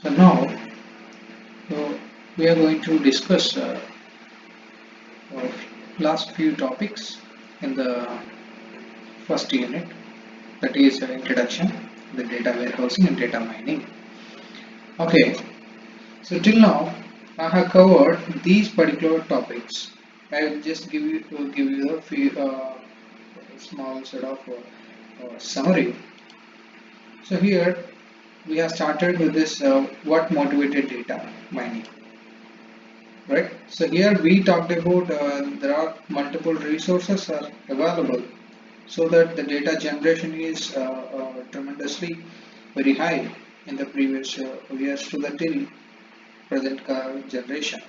So now we are going to discuss uh, last few topics in the first unit, that is introduction, the data warehousing and data mining. Okay, so till now I have covered these particular topics. I will just give you a few small sort of summary. So here we have started with this what motivated data mining, right? So here we talked about there are multiple resources are available, so that the data generation is tremendously very high in the previous years to the till present generation.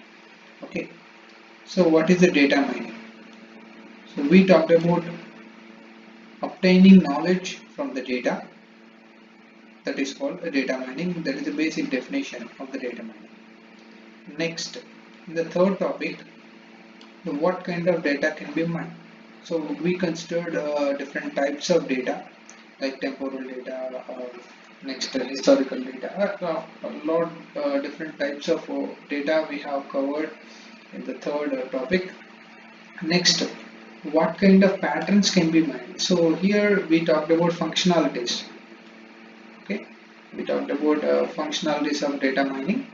Okay, so what is the data mining? So we talked about obtaining knowledge from the data, that is called a data mining. That is the basic definition of the data mining. Next, the third topic, the what kind of data can be mined. So we considered different types of data like temporal data, next historical data, a lot different types of data we have covered in the third topic. Next, what kind of patterns can be mined? So here we talked about functionalities. Okay, we talked about functionalities of data mining.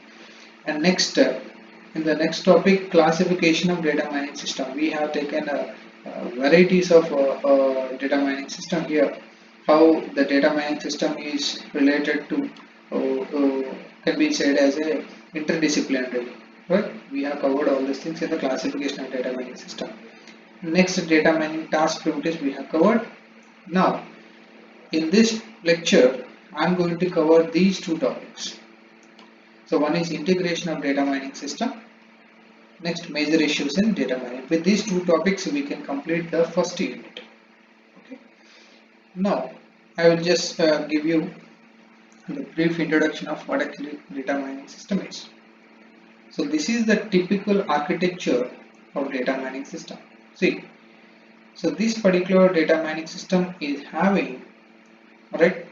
And next, in the next topic, classification of data mining system. We have taken varieties of data mining system here. How the data mining system is related to, can be said as a interdisciplinary. Right? We have covered all these things in the classification of data mining system. Next, data mining task primitives we have covered. Now, in this lecture, I am going to cover these two topics. So one is integration of data mining system. Next, major issues in data mining. With these two topics, we can complete the first unit. Okay. Now, I will just give you the brief introduction of what actually data mining system is. So this is the typical architecture of data mining system. See, so this particular data mining system is having, right,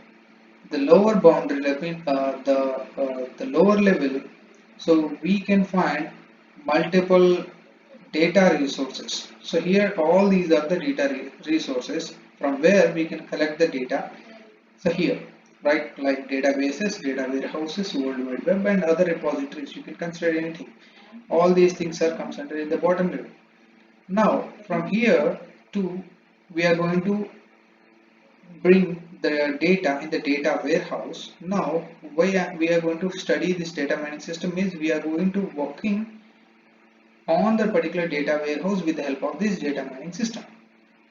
the lower boundary level, the lower level. So we can find multiple data resources. So here all these are the data resources from where we can collect the data. So here, right, like databases, data warehouses, World Wide Web, and other repositories. You can consider anything. All these things are comes under in the bottom level. Now from here to, we are going to bring the data in the data warehouse. Now why we are going to study this data mining system is we are going to working on the particular data warehouse with the help of this data mining system.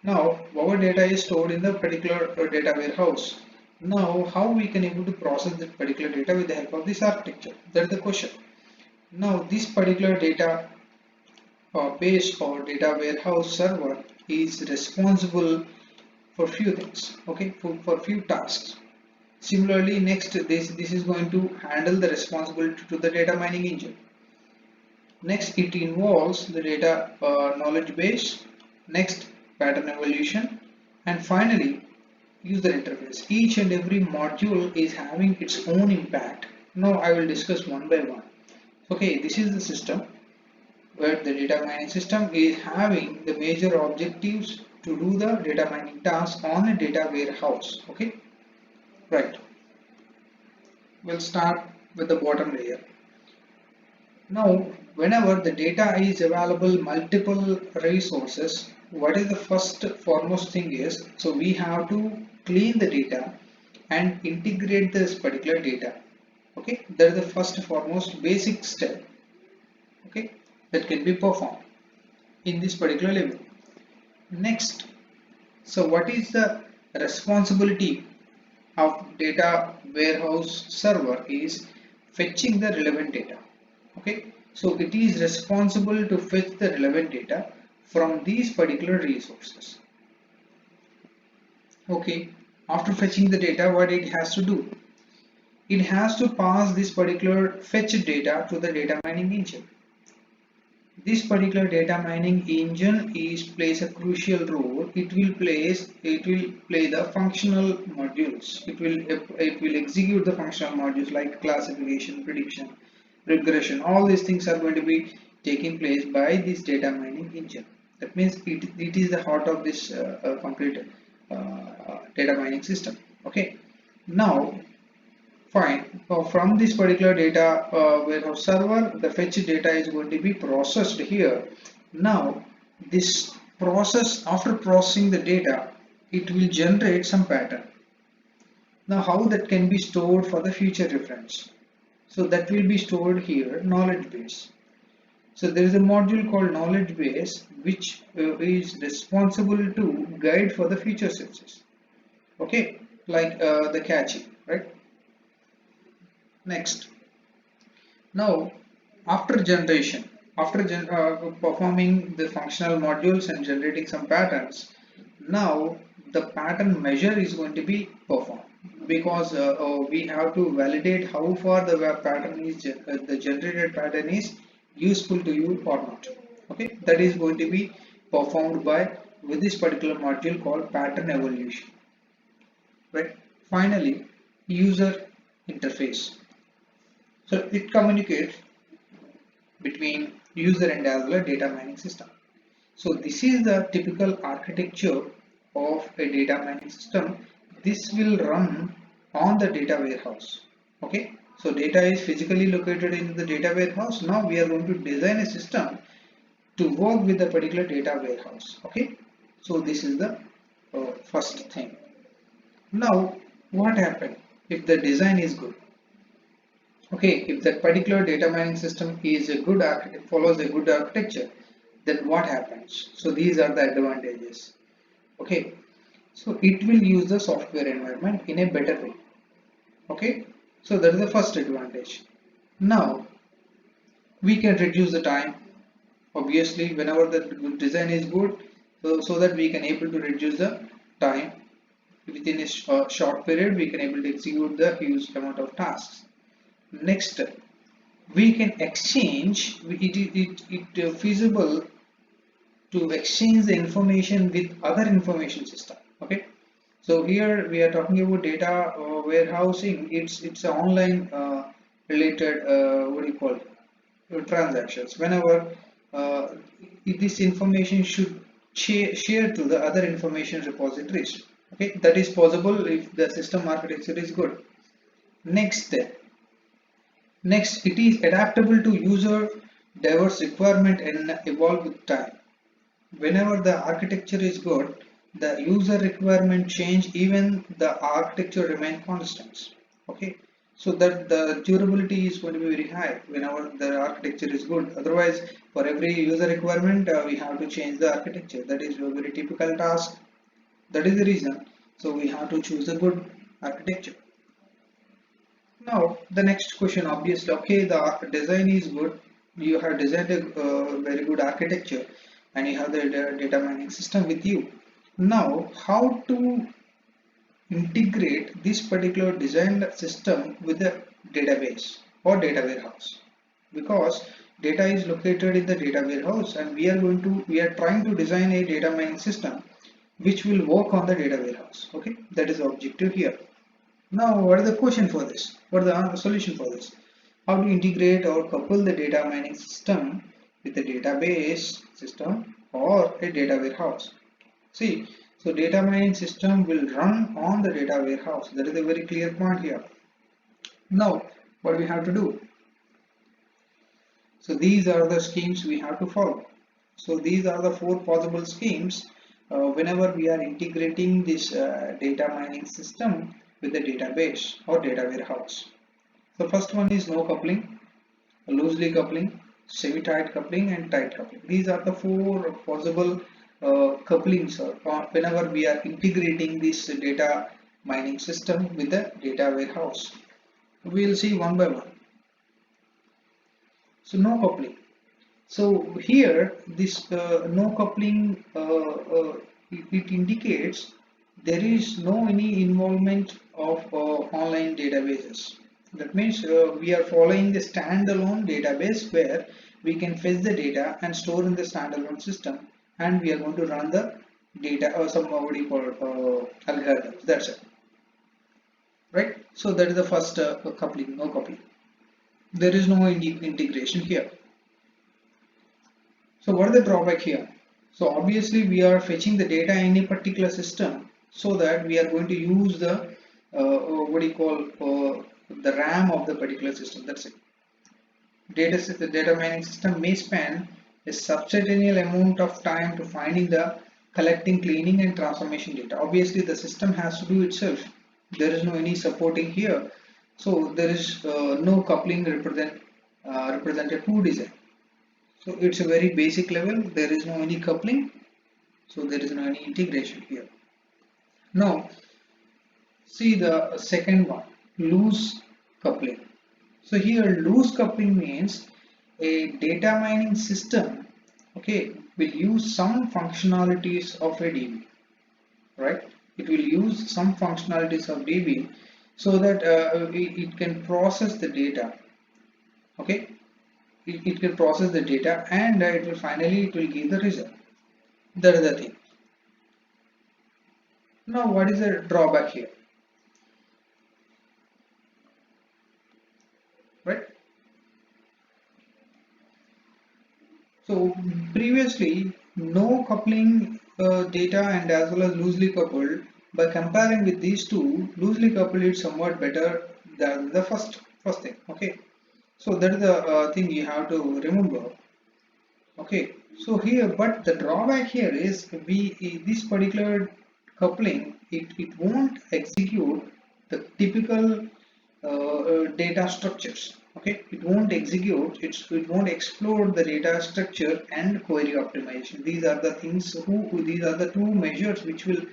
Now our data is stored in the particular data warehouse. Now how we can able to process that particular data with the help of this architecture? That's the question. Now this particular data base or data warehouse server is responsible for few things, okay, for few tasks. Similarly, next this is going to handle the responsibility to the data mining engine. Next, it involves the data knowledge base. Next, pattern evolution, and finally, user interface. Each and every module is having its own impact. Now, I will discuss one by one. Okay, this is the system where the data mining system is having the major objectives to do the data mining task on a data warehouse. Okay, right. We'll start with the bottom layer. Now, whenever the data is available, multiple resources, what is the first foremost thing is, so we have to clean the data and integrate this particular data. Okay, that is the first foremost basic step. Okay, that can be performed in this particular level. Next, so what is the responsibility of data warehouse server is fetching the relevant data. Okay, so it is responsible to fetch the relevant data from these particular resources. Okay, after fetching the data, what it has to do? It has to pass this particular fetch data to the data mining engine. this particular data mining engine plays a crucial role. It will play the functional modules. It will execute the functional modules like classification, prediction, regression. All these things are going to be taking place by this data mining engine. That means it is the heart of this complete data mining system. Okay. Now fine. From this particular data warehouse server, the fetch data is going to be processed here. Now, this process, after processing the data, it will generate some pattern. Now, how that can be stored for the future reference? So that will be stored here, knowledge base. So there is a module called knowledge base, which is responsible to guide for the future success. Okay, like the catching, right? Next. Now, after generation, performing the functional modules and generating some patterns, now the pattern measure is going to be performed because we have to validate how far the the generated pattern is useful to you or not. Okay, that is going to be performed by with this particular module called pattern evaluation. Right. Finally, user interface. So it communicates between user and as well as data mining system. So this is the typical architecture of a data mining system. This will run on the data warehouse. Okay, so data is physically located in the data warehouse. Now we are going to design a system to work with the particular data warehouse. Okay, so this is the first thing. Now what happened if the design is good? Okay, if that particular data mining system is a good follows a good architecture, then what happens? So these are the advantages. Okay, so it will use the software environment in a better way. Okay, so that is the first advantage. Now we can reduce the time. Obviously, whenever the design is good, so that we can able to reduce the time within a short period, we can able to execute the huge amount of tasks. Next, we can exchange it feasible to exchange the information with other information system. Okay, so here we are talking about data warehousing. It's an online related what do you call it? Transactions. Whenever uh, this information should share to the other information repositories. Okay, that is possible if the system architecture is good. Next, it is adaptable to user diverse requirement and evolve with time. Whenever the architecture is good, the user requirement change, even the architecture remain constant. Okay, so that the durability is going to be very high whenever the architecture is good. Otherwise, for every user requirement, we have to change the architecture. That is a very typical task. That is the reason. So we have to choose a good architecture. Now the next question, obviously, okay, the design is good. You have designed a very good architecture, and you have the data mining system with you. Now, how to integrate this particular designed system with the database or data warehouse? Because data is located in the data warehouse, and we are trying to design a data mining system which will work on the data warehouse. Okay, that is the objective here. Now, what is the question for this? What is the solution for this? How to integrate or couple the data mining system with a database system or a data warehouse? See, so data mining system will run on the data warehouse. That is a very clear point here. Now, what we have to do? So these are the schemes we have to follow. So these are the four possible schemes whenever we are integrating this data mining system with the database or data warehouse. The first one is no coupling, loosely coupling, semi-tight coupling, and tight coupling. These are the four possible couplings whenever we are integrating this data mining system with the data warehouse. We will see one by one. So no coupling. So here this no coupling it indicates there is no any involvement of online databases. That means we are following the standalone database where we can fetch the data and store in the standalone system, and we are going to run the data or some what do you call it, algorithms. That's it, right? So that is the first coupling, no coupling. There is no integration here. So what is the drawback here? So obviously we are fetching the data in a particular system, so that we are going to use the what do you call the RAM of the particular system. That's it. The data mining system may spend a substantial amount of time to finding the collecting, cleaning and transformation data. Obviously the system has to do itself. There is no any supporting here. So there is no coupling represented to design. So it's a very basic level. There is no any coupling. So there is no any integration here. Now see the second one, loose coupling. So here loose coupling means a data mining system, okay, will use some functionalities of a DB, right? It will use some functionalities of DB so that it can process the data, okay? It can process the data, and it will finally give the result. That is the thing. Now what is the drawback here, right? So previously no coupling data and as well as loosely coupled. By comparing with these two, loosely coupled is somewhat better than the first thing. Okay, so that is the thing you have to remember. Okay, so here, but the drawback here is this particular coupling, it won't execute the typical data structures. Okay, it won't execute, it won't explore the data structure and query optimization. These are the things these are the two measures which will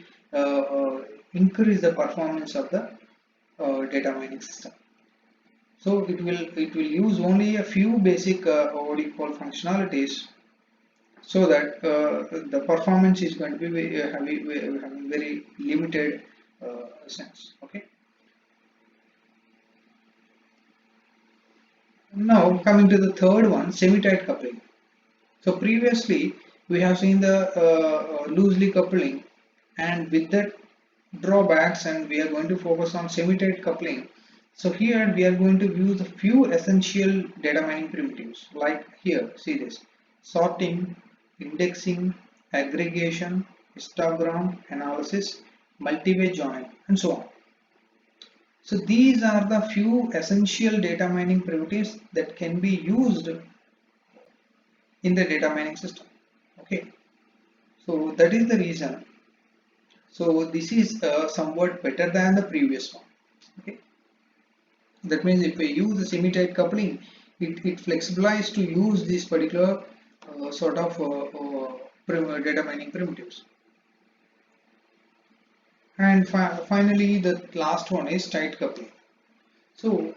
increase the performance of the data mining system. So it will use only a few basic what do you call functionalities, so that the performance is going to be having very limited sense. Okay. Now coming to the third one, semi-tight coupling. So previously we have seen the loosely coupling, and with that drawbacks, and we are going to focus on semi-tight coupling. So here we are going to use a few essential data mining primitives, like here, see this: sorting, indexing, aggregation, histogram analysis, multi-way join, and so on. So these are the few essential data mining primitives that can be used in the data mining system. Okay, so that is the reason. So this is somewhat better than the previous one. Okay, that means if we use the semi-tight coupling, it flexibilizes to use this particular sort of data mining primitives. And finally, the last one is tight coupling. So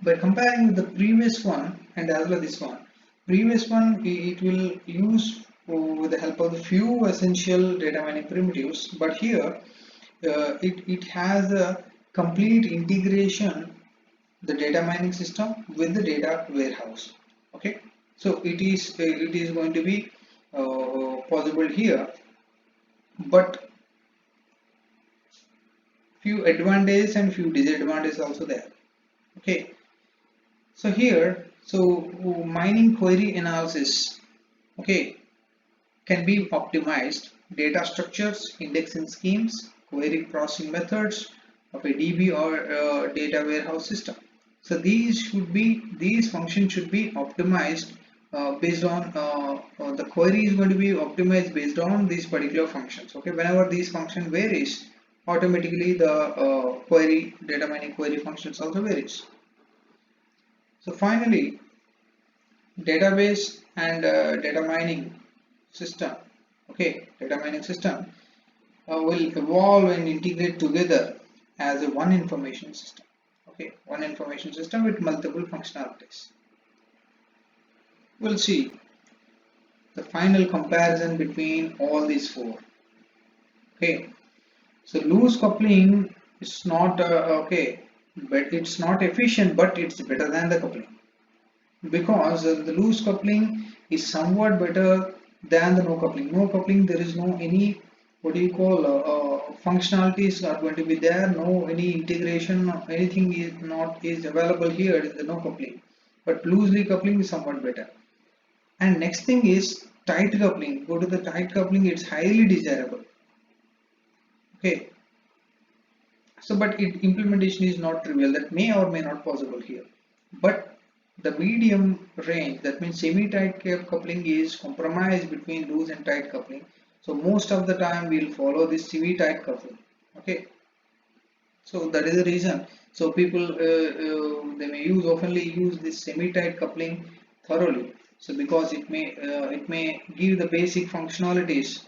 by comparing with the previous one and as well as this one, previous one it will use with the help of the few essential data mining primitives, but here it has a complete integration, the data mining system with the data warehouse. Okay, so it is going to be possible here, but few advantages and few disadvantages also there. Okay, so here, so mining query analysis, okay, can be optimized. Data structures, indexing schemes, query processing methods of a DB or data warehouse system. So these functions should be optimized based on the query is going to be optimized based on these particular functions. Okay, whenever these function varies, automatically the query data mining query functions also varies. So finally, database and data mining system, okay, data mining system will evolve and integrate together as a one information system. Okay, one information system with multiple functionalities. We'll see the final comparison between all these four. Okay, so loose coupling is not okay, but it's not efficient, but it's better than the coupling. because the loose coupling is somewhat better than the no coupling. No coupling, there is no any, what do you call, functionalities are going to be there, no any integration, anything is not is available here in the no coupling, but loosely coupling is somewhat better. And next thing is tight coupling. Go to the tight coupling, it's highly desirable. Okay, so but implementation is not trivial, that may or may not possible here. But the medium range, that means semi-tight coupling, is compromised between loose and tight coupling. So most of the time we'll follow this semi-tight coupling. Okay, so that is the reason. So people they may use oftenly use this semi-tight coupling thoroughly. So because it may give the basic functionalities,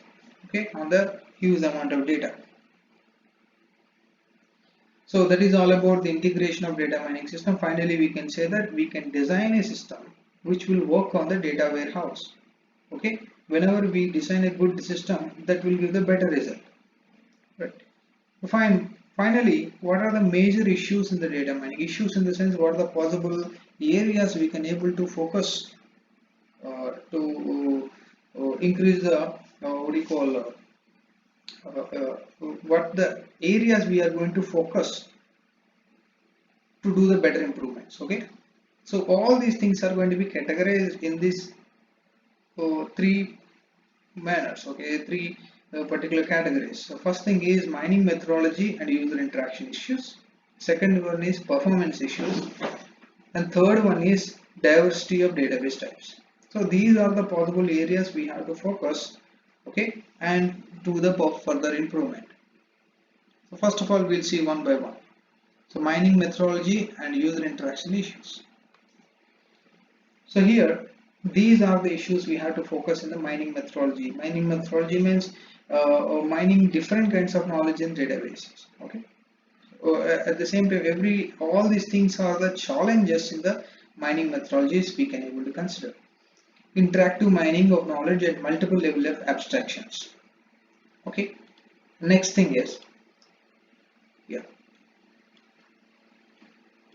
okay, on the huge amount of data. So that is all about the integration of data mining system. Finally, we can say that we can design a system which will work on the data warehouse. Okay, whenever we design a good system, that will give the better result. Right. Finally, what are the major issues in the data mining? Issues in the sense, what are the possible areas we can able to focus to increase the what do you call what the areas we are going to focus to do the better improvements. Okay, so all these things are going to be categorized in these three manners. Okay, three particular categories. So first thing is mining methodology and user interaction issues, second one is performance issues, and third one is diversity of database types. So these are the possible areas we have to focus, okay, and do the further improvement. So first of all, we'll see one by one. So mining methodology and user interaction issues. So here, these are the issues we have to focus in the mining methodology. Mining methodology means mining different kinds of knowledge in databases. Okay. At the same time, all these things are the challenges in the mining methodologies we can able to consider. Interactive mining of knowledge at multiple level of abstractions. Okay. Next thing is, yeah,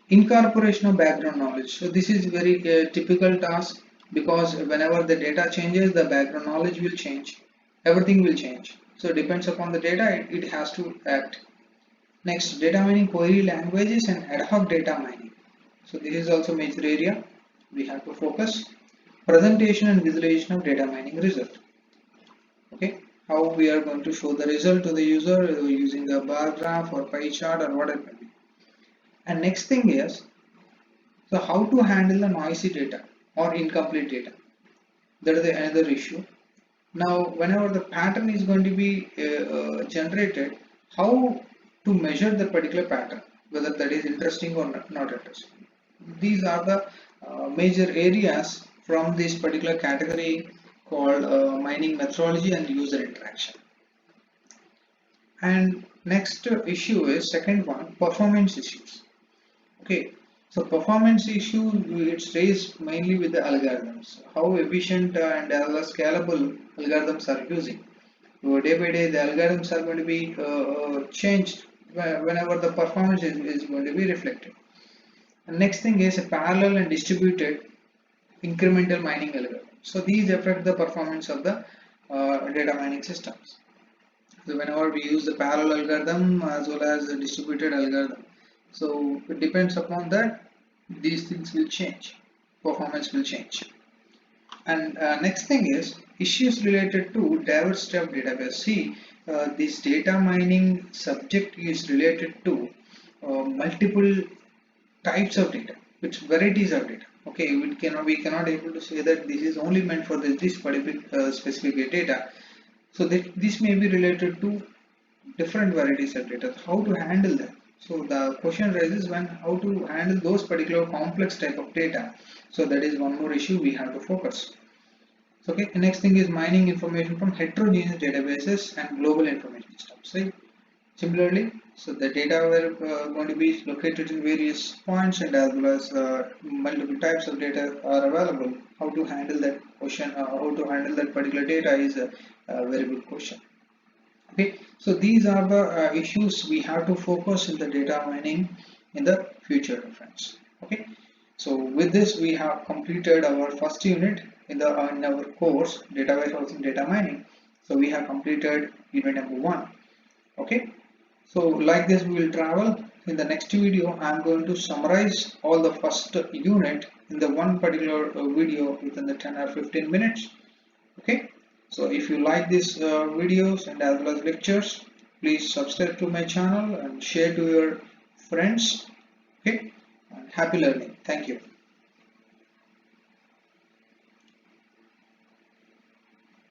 incorporation of background knowledge. So this is very typical task, because whenever the data changes, the background knowledge will change, everything will change. So it depends upon the data, it has to act. Next, data mining query languages and ad hoc data mining. So this is also major area we have to focus. Presentation and visualization of data mining result. Okay, how we are going to show the result to the user using a bar graph or pie chart or whatever it may be. And next thing is, so how to handle the noisy data or incomplete data. That is another issue. Now, whenever the pattern is going to be generated, how to measure the particular pattern, whether that is interesting or not interesting. These are the major areas from this particular category called mining methodology and user interaction. And next issue is second one, performance issues. Okay, so performance issue, it's raised mainly with the algorithms. How efficient and scalable algorithms are using. So day by day, the algorithms are going to be changed whenever the performance is going to be reflected. And next thing is a parallel and distributed incremental mining algorithm. So these affect the performance of the data mining systems. So whenever we use the parallel algorithm as well as the distributed algorithm, so it depends upon that, these things will change, performance will change. And next thing is issues related to diversity of database. See, this data mining subject is related to multiple types of data, which varieties of data. Okay, we cannot able to say that this is only meant for this particular specific data. So this may be related to different varieties of data. How to handle that? So the question raises when how to handle those particular complex type of data. So that is one more issue we have to focus. So, okay, the next thing is mining information from heterogeneous databases and global information systems. Right? Similarly, so the data were going to be located in various points, and as well as multiple types of data are available. How to handle that question, how to handle that particular data is a very good question. Okay, so these are the issues we have to focus in the data mining in the future, friends. Okay, So with this we have completed our first unit in our course data warehousing data mining. So we have completed unit number 1. Okay, so like this we will travel. In the next video I am going to summarize all the first unit in the one particular video within the 10 or 15 minutes. Okay, so if you like these videos and as well as lectures, please subscribe to my channel and share to your friends. Okay, and happy learning. Thank you.